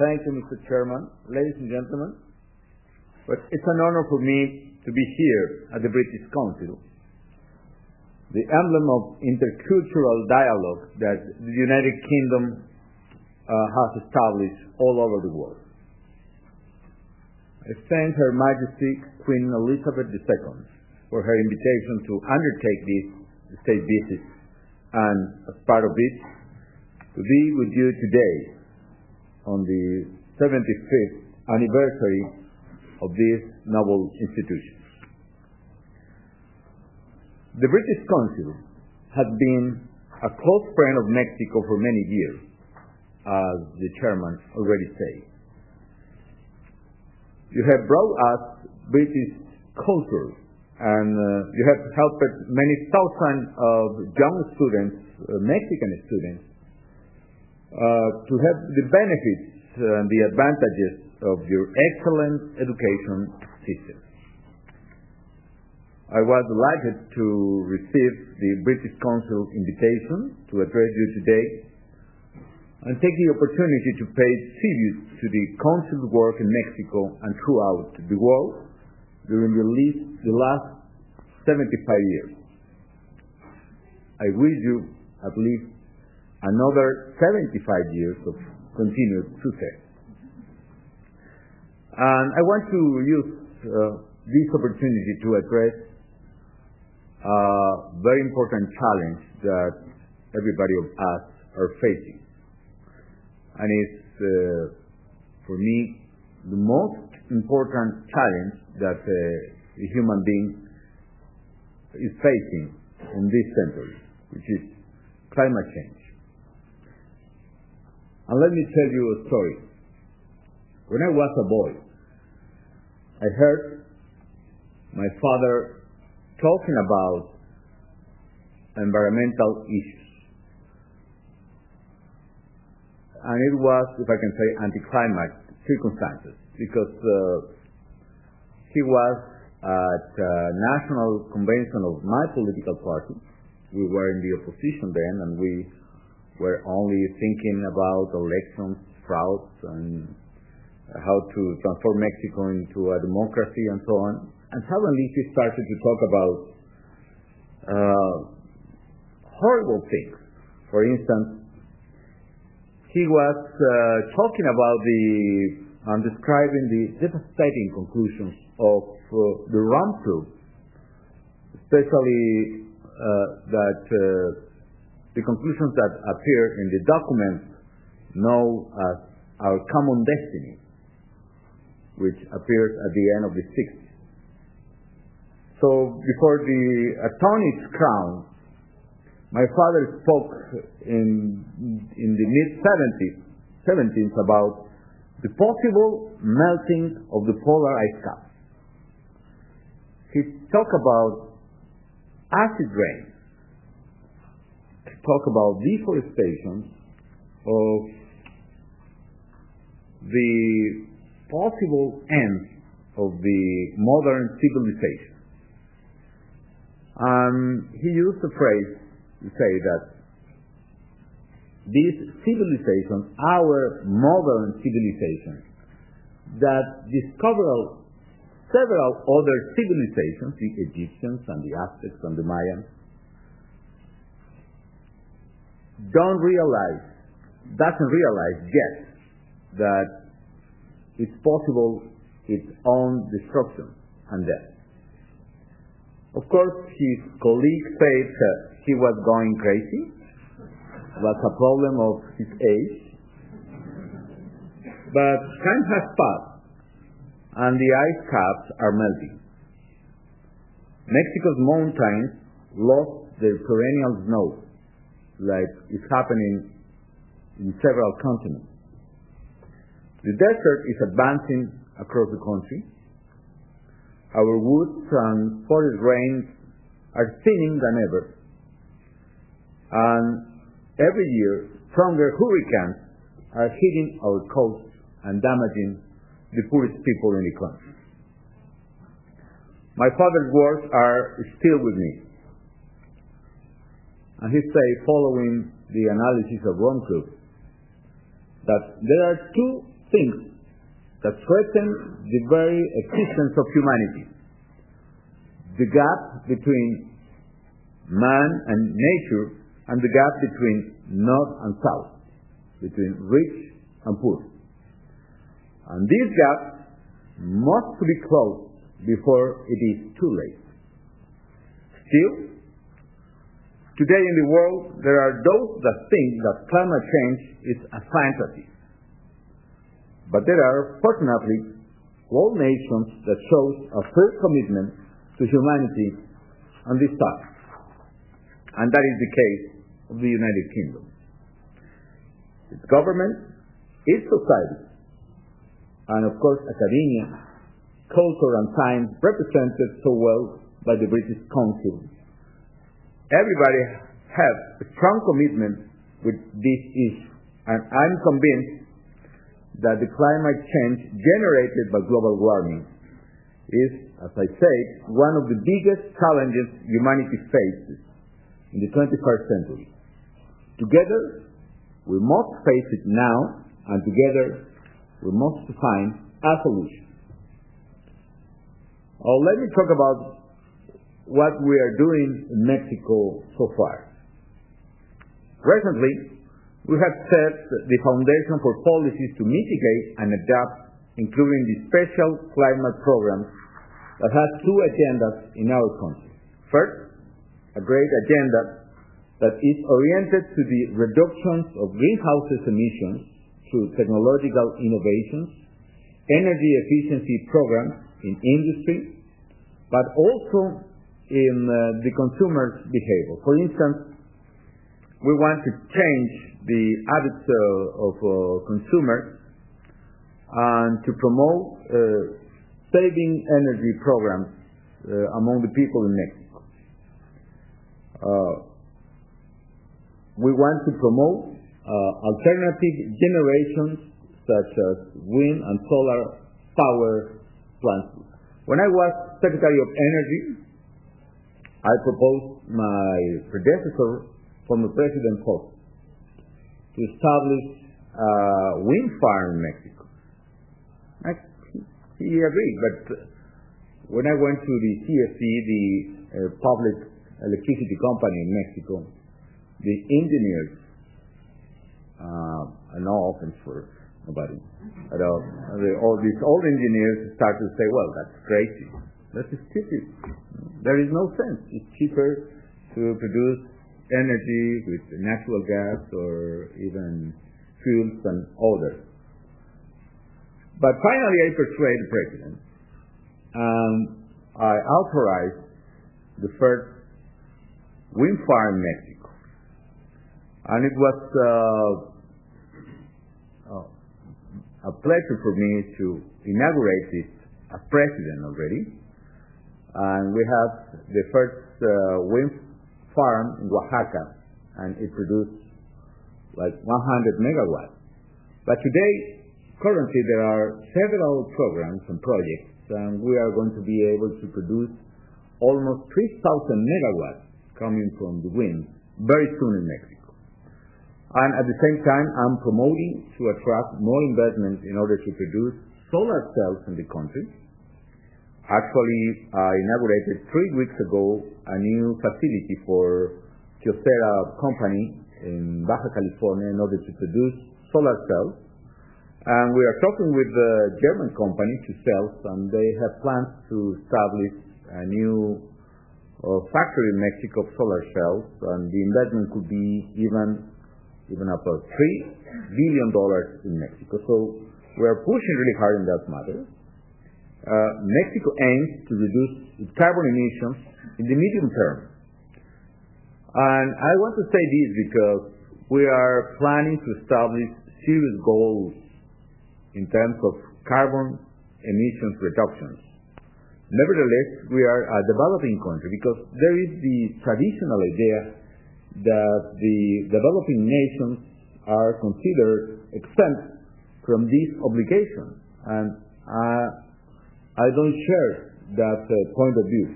Thank you, Mr. Chairman. Ladies and gentlemen, it's an honor for me to be here at the British Council, the emblem of intercultural dialogue that the United Kingdom has established all over the world. I thank Her Majesty Queen Elizabeth II for her invitation to undertake this state visit, and as part of it, to be with you today on the 75th anniversary of this noble institution. The British Council has been a close friend of Mexico for many years, as the chairman already said. You have brought us British culture, and you have helped many thousands of young students, Mexican students, to have the benefits and the advantages of your excellent education system. I was delighted to receive the British Council invitation to address you today and take the opportunity to pay tribute to the Council's work in Mexico and throughout the world during the last 75 years. I wish you at least another 75 years of continued success. And I want to use this opportunity to address a very important challenge that everybody of us are facing. And it's, for me, the most important challenge that a human being is facing in this century, which is climate change. And let me tell you a story. When I was a boy, I heard my father talking about environmental issues. And it was, if I can say, anti-climate circumstances, because he was at a national convention of my political party. We were in the opposition then, and we were only thinking about elections, frauds, and how to transform Mexico into a democracy and so on. And suddenly he started to talk about horrible things. For instance, he was talking about and describing the devastating conclusions of the run-through, especially that the conclusions that appear in the document known as Our Common Destiny, which appears at the end of the 60s. So before the Attorney's Crown, my father spoke in the mid-70s about the possible melting of the polar ice cap. He talked about acid rain. He talked about deforestation of the possible end of the modern civilization. He used the phrase to say that this civilization, our modern civilization, that discovered several other civilizations, the Egyptians and the Aztecs and the Mayans, doesn't realize yet that it's possible its own destruction and death. Of course, his colleagues said that he was going crazy. It was a problem of his age. But time has passed, and the ice caps are melting. Mexico's mountains lost their perennial snow, like is happening in several continents. The desert is advancing across the country. Our woods and forest ranges are thinning than ever. And every year, stronger hurricanes are hitting our coasts and damaging the poorest people in the country. My father's words are still with me. And he said, following the analysis of Ron Cook, that there are two things that threaten the very existence of humanity. The gap between man and nature, and the gap between north and south, between rich and poor. And this gap must be closed before it is too late. Still, today in the world, there are those that think that climate change is a fantasy. But there are, fortunately, world nations that show a firm commitment to humanity on this topic. And that is the case of the United Kingdom. Its government, its society, and of course academia, culture and science represented so well by the British Council. Everybody has a strong commitment with this issue, and I'm convinced that the climate change generated by global warming is, as I said, one of the biggest challenges humanity faces in the 21st century. Together, we must face it now, and together, we must find a solution. Let me talk about what we are doing in Mexico so far. Recently, we have set the foundation for policies to mitigate and adapt, including the special climate program that has two agendas in our country. First, a great agenda that is oriented to the reductions of greenhouse emissions through technological innovations, energy efficiency programs in industry, but also in the consumer's behavior. For instance, we want to change the habits of consumers and to promote saving energy programs among the people in Mexico. We want to promote alternative generations such as wind and solar power plants. When I was Secretary of Energy, I proposed my predecessor, former President Fox, to establish a wind farm in Mexico. He agreed, but when I went to the CFE, the public electricity company in Mexico, the engineers, no offense for nobody at all, all these old engineers started to say, well, that's crazy. That's stupid. There is no sense. It's cheaper to produce energy with natural gas or even fuels and others. But finally I persuaded the President, and I authorized the first wind farm in Mexico. And it was a pleasure for me to inaugurate it as President already. And we have the first wind farm in Oaxaca, and it produced like 100 megawatts. But today, currently, there are several programs and projects, and we are going to be able to produce almost 3,000 megawatts coming from the wind very soon in Mexico. And at the same time, I'm promoting to attract more investment in order to produce solar cells in the country. Actually, I inaugurated 3 weeks ago a new facility for Kyocera company in Baja California in order to produce solar cells. And we are talking with the German company to sell, and they have plans to establish a new factory in Mexico of solar cells, and the investment could be even up to $3 billion in Mexico. So we are pushing really hard in that matter. Mexico aims to reduce its carbon emissions in the medium term. And I want to say this because we are planning to establish serious goals in terms of carbon emissions reductions. Nevertheless, we are a developing country because there is the traditional idea that the developing nations are considered exempt from these obligations. And I don't share that point of view.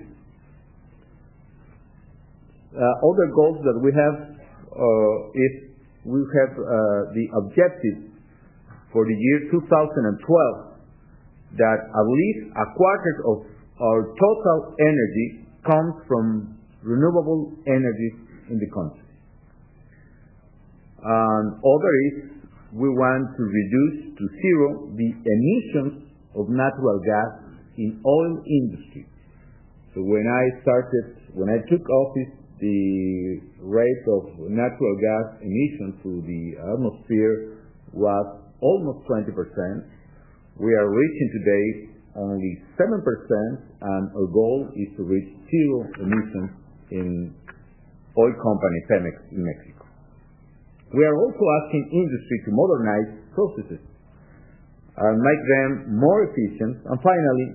Other goals that we have is we have the objective for the year 2012 that at least a quarter of our total energy comes from renewable energies in the country. And other is we want to reduce to zero the emissions of natural gas in oil industry. So when I took office, the rate of natural gas emissions to the atmosphere was almost 20%. We are reaching today only 7%, and our goal is to reach zero emissions in oil company Pemex in Mexico. We are also asking industry to modernize processes and make them more efficient. And finally,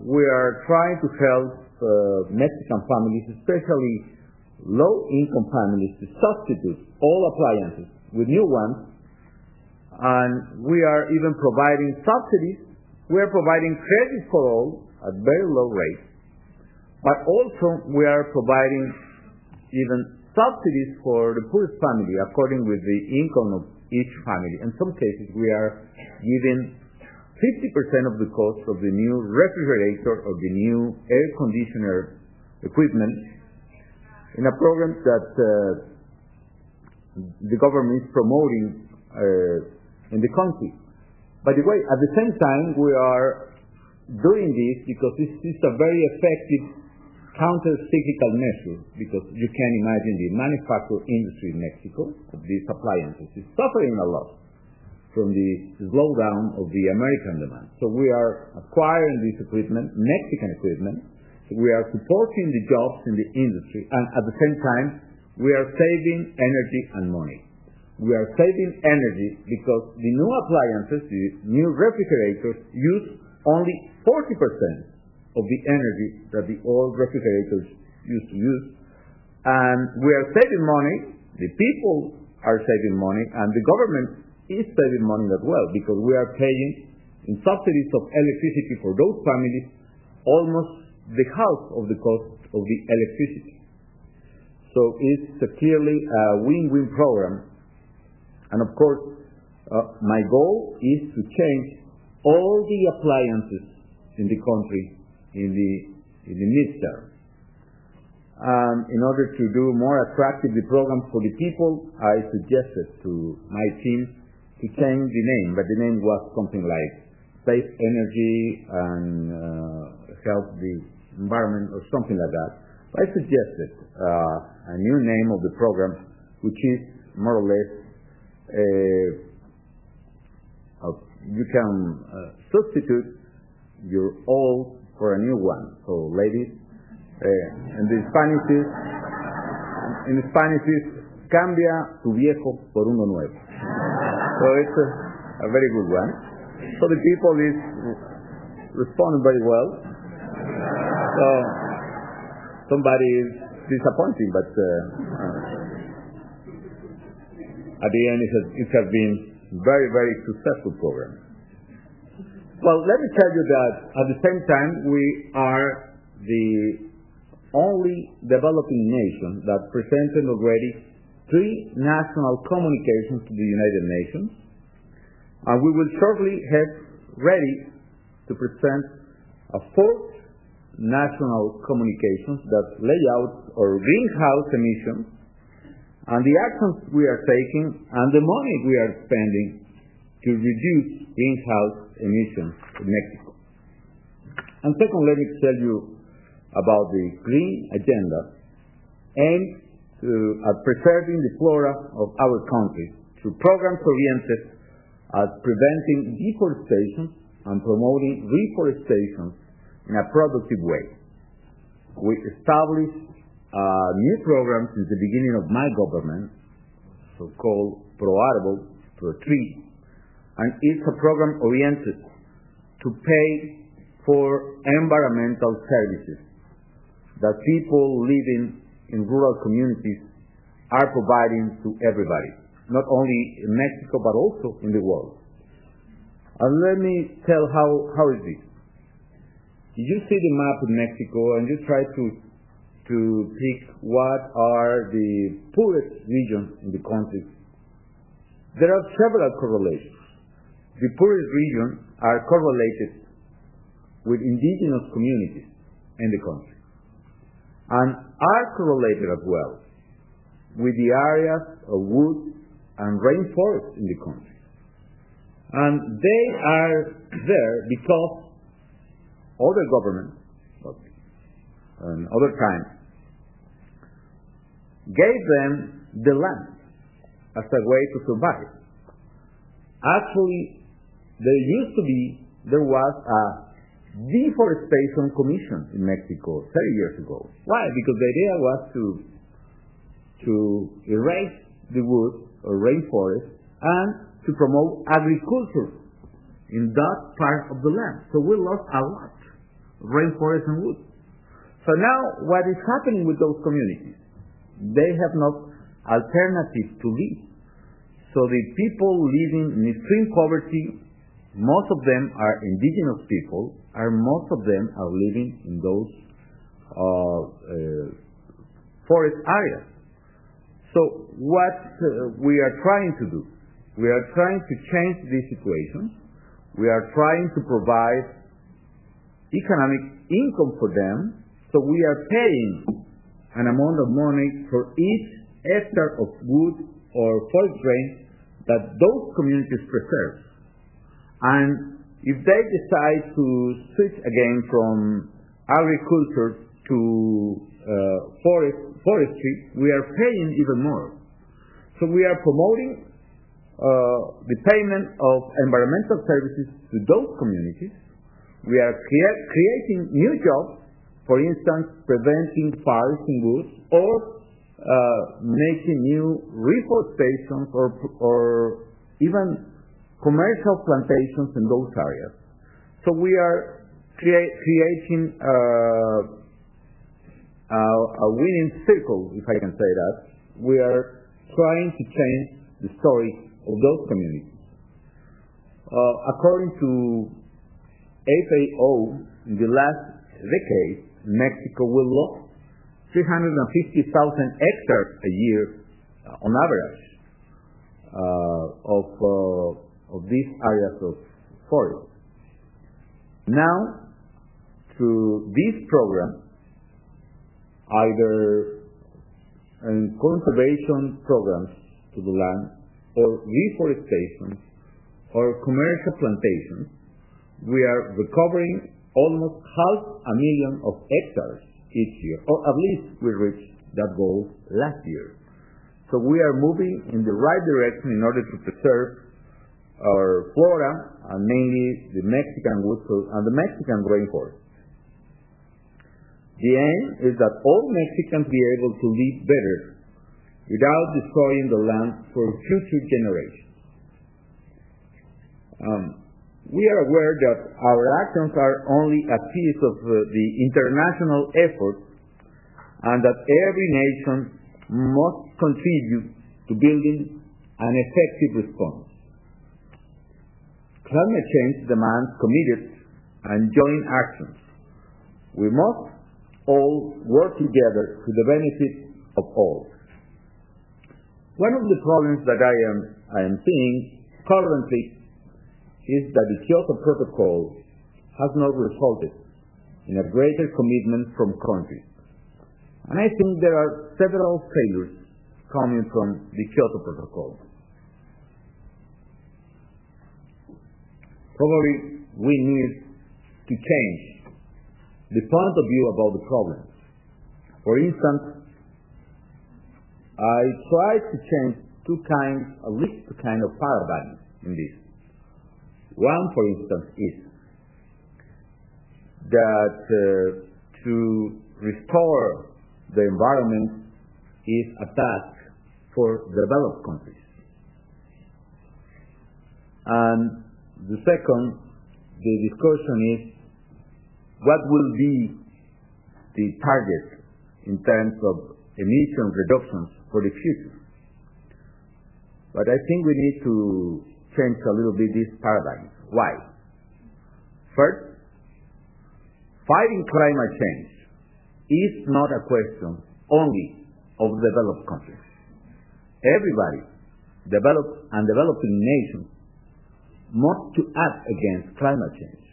we are trying to help Mexican families, especially low-income families, to substitute all appliances with new ones. And we are even providing subsidies. We are providing credit for all at very low rates. But also we are providing even subsidies for the poorest family according with the income of each family. In some cases we are giving 50% of the cost of the new refrigerator or the new air conditioner equipment in a program that the government is promoting in the country. By the way, at the same time, we are doing this because this is a very effective counter-cyclical measure, because you can imagine the manufacturing industry in Mexico of these appliances is suffering a lot from the slowdown of the American demand. So we are acquiring this equipment, Mexican equipment. We are supporting the jobs in the industry, and at the same time, we are saving energy and money. We are saving energy because the new appliances, the new refrigerators, use only 40% of the energy that the old refrigerators used to use. And we are saving money, the people are saving money, and the government is saving money as well, because we are paying in subsidies of electricity for those families almost the half of the cost of the electricity. So it's clearly a win-win program. And of course, my goal is to change all the appliances in the country in the midterm. In order to do more attractive the program for the people, I suggested to my team to change the name, but the name was something like Save Energy and Help the Environment or something like that. I suggested a new name of the program, which is more or less you can substitute your old for a new one. So ladies, in Spanish is cambia tu viejo por uno nuevo. So it's a very good one. So the people is responding very well. So somebody is disappointing, but at the end it has been very, very successful program. Well, let me tell you that at the same time we are the only developing nation that presented already 3 national communications to the United Nations, and we will shortly have ready to present a 4th national communication that lay out our greenhouse emissions and the actions we are taking and the money we are spending to reduce greenhouse emissions in Mexico. And second, let me tell you about the Green Agenda aimed at preserving the flora of our country through programs oriented at preventing deforestation and promoting reforestation in a productive way. We established a new program since the beginning of my government, so-called Pro Árbol, Pro Tree, and it's a program oriented to pay for environmental services that people living in rural communities are providing to everybody, not only in Mexico but also in the world. And let me tell how is this. You see the map of Mexico and you try to pick what are the poorest regions in the country. There are several correlations. The poorest regions are correlated with indigenous communities in the country and are correlated as well with the areas of wood and rainforest in the country. And they are there because other governments and other times gave them the land as a way to survive. Actually, there was a deforestation commission in Mexico 30 years ago. Why? Because the idea was to erase the wood or rainforest and to promote agriculture in that part of the land. So we lost a lot of rainforest and wood. So now what is happening with those communities? They have no alternative to live. So the people living in extreme poverty, most of them are indigenous people, and most of them are living in those forest areas. So what we are trying to do, we are trying to change this situation. We are trying to provide economic income for them. So we are paying an amount of money for each hectare of wood or forest range that those communities preserve. And if they decide to switch again from agriculture to forestry, we are paying even more. So we are promoting the payment of environmental services to those communities. We are creating new jobs, for instance, preventing fires in woods or making new reforestations or even commercial plantations in those areas. So we are creating a winning circle, if I can say that. We are trying to change the story of those communities. According to FAO, in the last decade, Mexico will lose 350,000 hectares a year on average of these areas of forest. Now, through this program, either conservation programs to the land or reforestation or commercial plantations, we are recovering almost 500,000 of hectares each year, or at least we reached that goal last year. So we are moving in the right direction in order to preserve our flora, and mainly the Mexican wood and the Mexican rainforest. The aim is that all Mexicans be able to live better without destroying the land for future generations. We are aware that our actions are only a piece of the international effort, and that every nation must contribute to building an effective response. Climate change demands committed and joint actions. We must all work together to the benefit of all. One of the problems that I am seeing currently is that the Kyoto Protocol has not resulted in a greater commitment from countries. And I think there are several failures coming from the Kyoto Protocol. Probably we need to change the point of view about the problem. For instance, I tried to change at least two kinds of paradigms in this. One, for instance, is that to restore the environment is a task for developed countries. And the second, the discussion is what will be the target in terms of emission reductions for the future. But I think we need to change a little bit this paradigm. Why? First, fighting climate change is not a question only of developed countries. Everybody developed and developing nations must to act against climate change.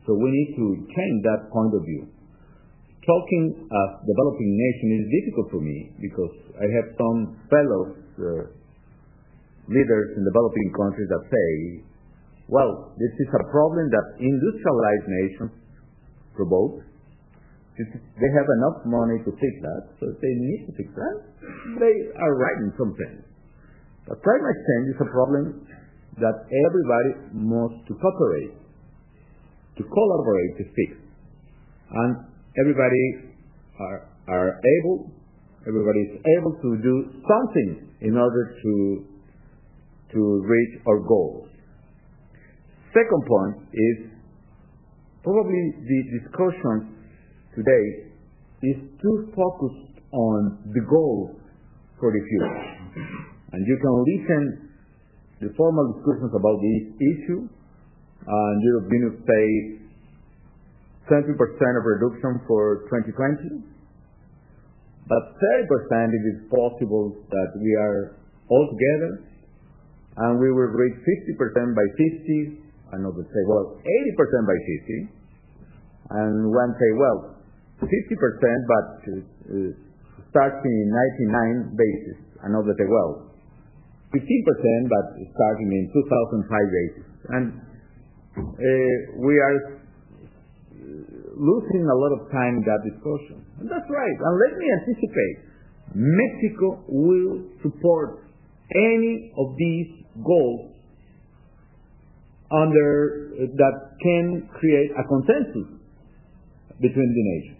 So we need to change that point of view. Talking as developing nation is difficult for me because I have some fellow leaders in developing countries that say, well, this is a problem that industrialized nations provoke. They have enough money to fix that, so if they need to fix that, they are right in some sense. But climate change is a problem that everybody must to cooperate, to collaborate to fix. And everybody is able to do something in order to reach our goals. Second point is probably the discussion today is too focused on the goals for the future. And you can listen to formal discussions about this issue, and you're going to say 20% of reduction for 2020, but 30% if it's possible that we are all together, and we will reach 50% by 50, and others say, well, 80% by 50, and one say, well, 50%, but starting in 99 basis. Another say, well, 15%, but starting in 2005 basis. And we are losing a lot of time in that discussion. And that's right. And let me anticipate, Mexico will support any of these goals that can create a consensus between the nations.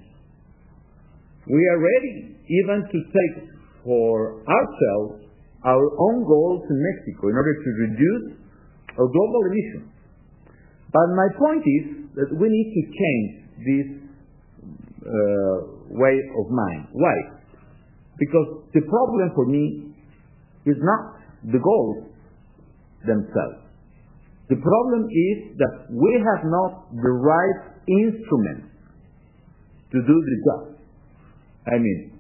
We are ready even to take for ourselves our own goals in Mexico in order to reduce our global emissions. But my point is that we need to change this way of mind. Why? Because the problem for me is not the goals themselves. The problem is that we have not the right instruments to do the job. I mean,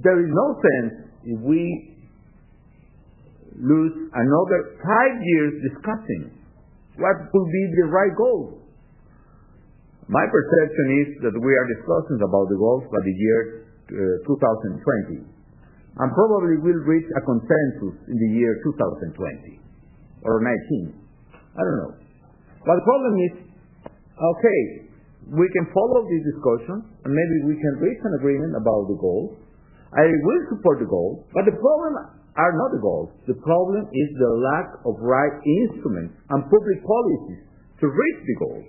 there is no sense if we lose another 5 years discussing what could be the right goal. My perception is that we are discussing about the goals for the year 2020, and probably will reach a consensus in the year 2020 or 19. I don't know. But the problem is, okay, we can follow this discussion, and maybe we can reach an agreement about the goals. I will support the goals, but the problem are not the goals. The problem is the lack of right instruments and public policies to reach the goals.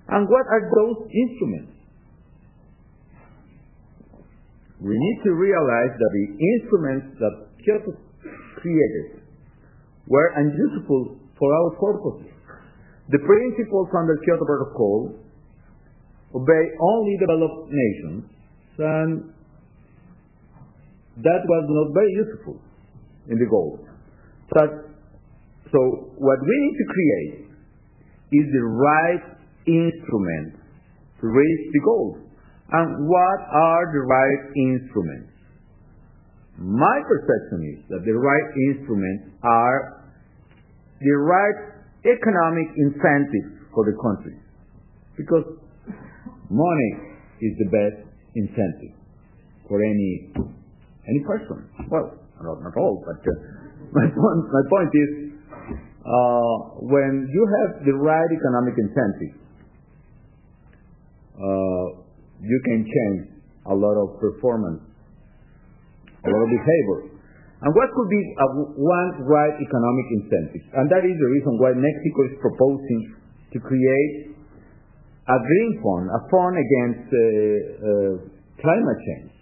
And what are those instruments? We need to realize that the instruments that Kyoto created were unuseful for our purposes. The principles under Kyoto Protocol obey only developed nations, and that was not very useful in the goals. So what we need to create is the right instruments to reach the goals. And what are the right instruments? My perception is that the right instruments are the right economic incentives for the country, because money is the best incentive for any person. Well, not all, but my point is, when you have the right economic incentive, you can change a lot of performance, a lot of behavior. And what could be one right economic incentive? And that is the reason why Mexico is proposing to create a green fund, a fund against climate change.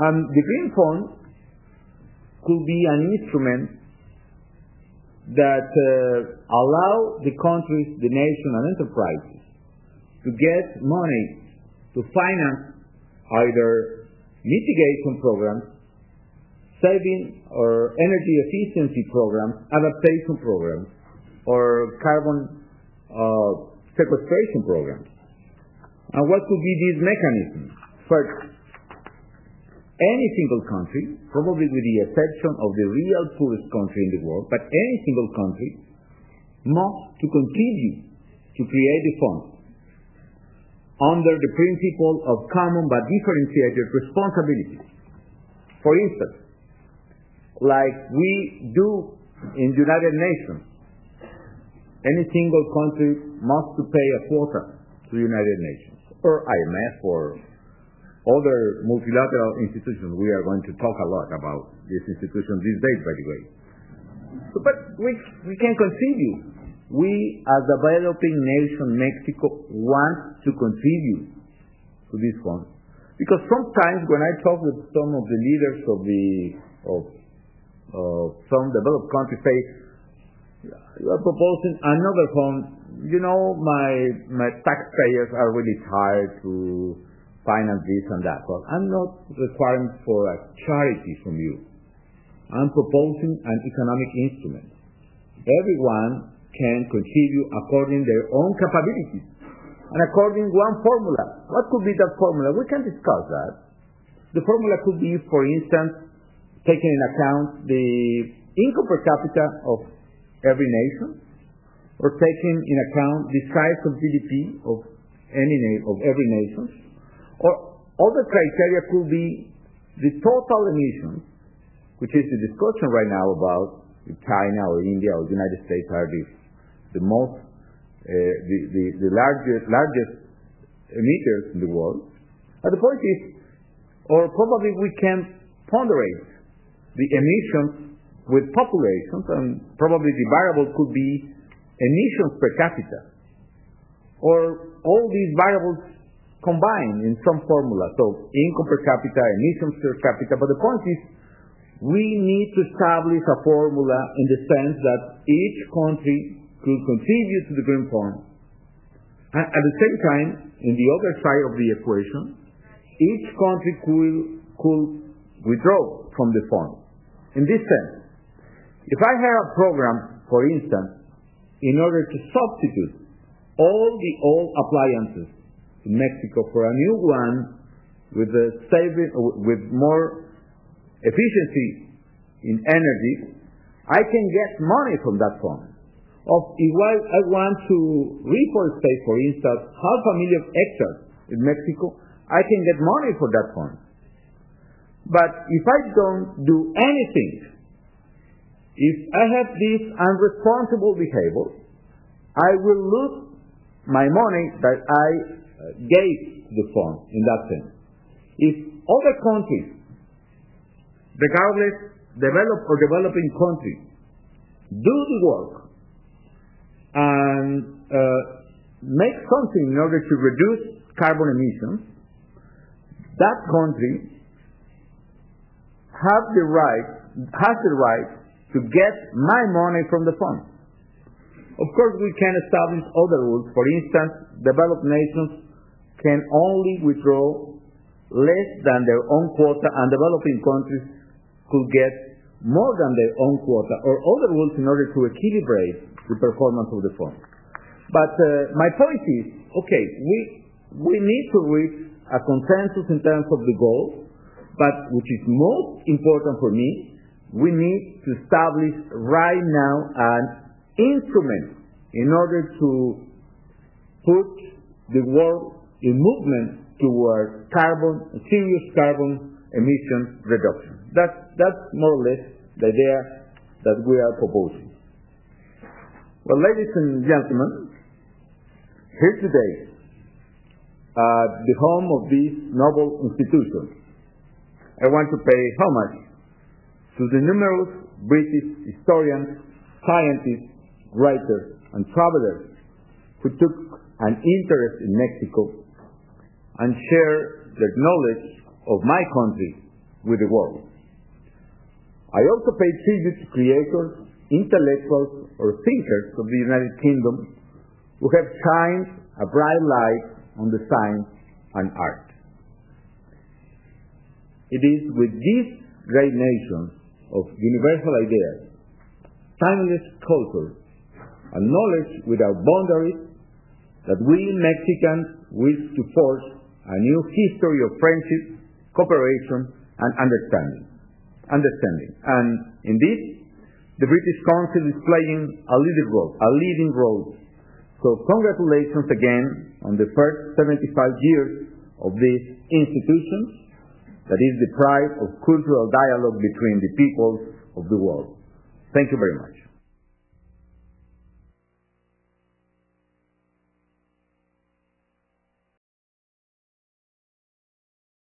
And the green fund could be an instrument that allow the countries, the nation, and enterprises to get money to finance either mitigation programs, saving or energy efficiency programs, adaptation programs, or carbon sequestration programs. And what could be these mechanisms? First, any single country, probably with the exception of the real poorest country in the world, but any single country must to contribute to create the fund under the principle of common but differentiated responsibilities. For instance, like we do in the United Nations, any single country must to pay a quota to the United Nations, or IMF, or other multilateral institutions. We are going to talk a lot about these institutions these days, by the way. So, but we can contribute. We, as a developing nation, Mexico, want to contribute to this fund. Because sometimes when I talk with some of the leaders of some developed countries, say, you are proposing another fund. You know, my taxpayers are really tired to finance this and that. But I'm not requiring for a charity from you. I'm proposing an economic instrument. Everyone can contribute according to their own capabilities and according to one formula. What could be that formula? We can discuss that. The formula could be, for instance, taking in account the income per capita of every nation, or taking in account the size of GDP of every nation, or other criteria could be the total emissions, which is the discussion right now about if China or India or the United States are the largest emitters in the world. But the point is, or probably we can ponderate the emissions with populations, and probably the variable could be emissions per capita, or all these variables combined in some formula. So income per capita, emissions per capita. But the point is, we need to establish a formula in the sense that each country could contribute to the Green Fund, and at the same time, in the other side of the equation, each country could withdraw from the fund. In this sense, if I have a program, for instance, in order to substitute all the old appliances in Mexico for a new one with more efficiency in energy, I can get money from that fund. If I want to reforestate, for instance, 500,000 hectares in Mexico, I can get money for that fund. But if I don't do anything, if I have this irresponsible behavior, I will lose my money that I gave the fund in that sense. If other countries, regardless developed or developing countries, do the work and make something in order to reduce carbon emissions, that country has the right to get my money from the fund. Of course, we can establish other rules. For instance, developed nations can only withdraw less than their own quota, and developing countries could get more than their own quota, or other rules in order to equilibrate the performance of the fund. But my point is, okay, we need to reach a consensus in terms of the goal, but which is most important for me, we need to establish right now an instrument in order to put the world in movement toward serious carbon emission reduction. That's more or less the idea that we are proposing. Well, ladies and gentlemen, here today, at the home of this noble institution, I want to pay homage to the numerous British historians, scientists, writers, and travelers who took an interest in Mexico and share their knowledge of my country with the world. I also pay tribute to creators, intellectuals, or thinkers of the United Kingdom who have shined a bright light on the science and art. It is with these great nations of universal ideas, timeless culture, and knowledge without boundaries that we Mexicans wish to forge a new history of friendship, cooperation, and understanding. And in this, the British Council is playing a leading role. So congratulations again on the first 75 years of these institutions, that is the pride of cultural dialogue between the peoples of the world. Thank you very much.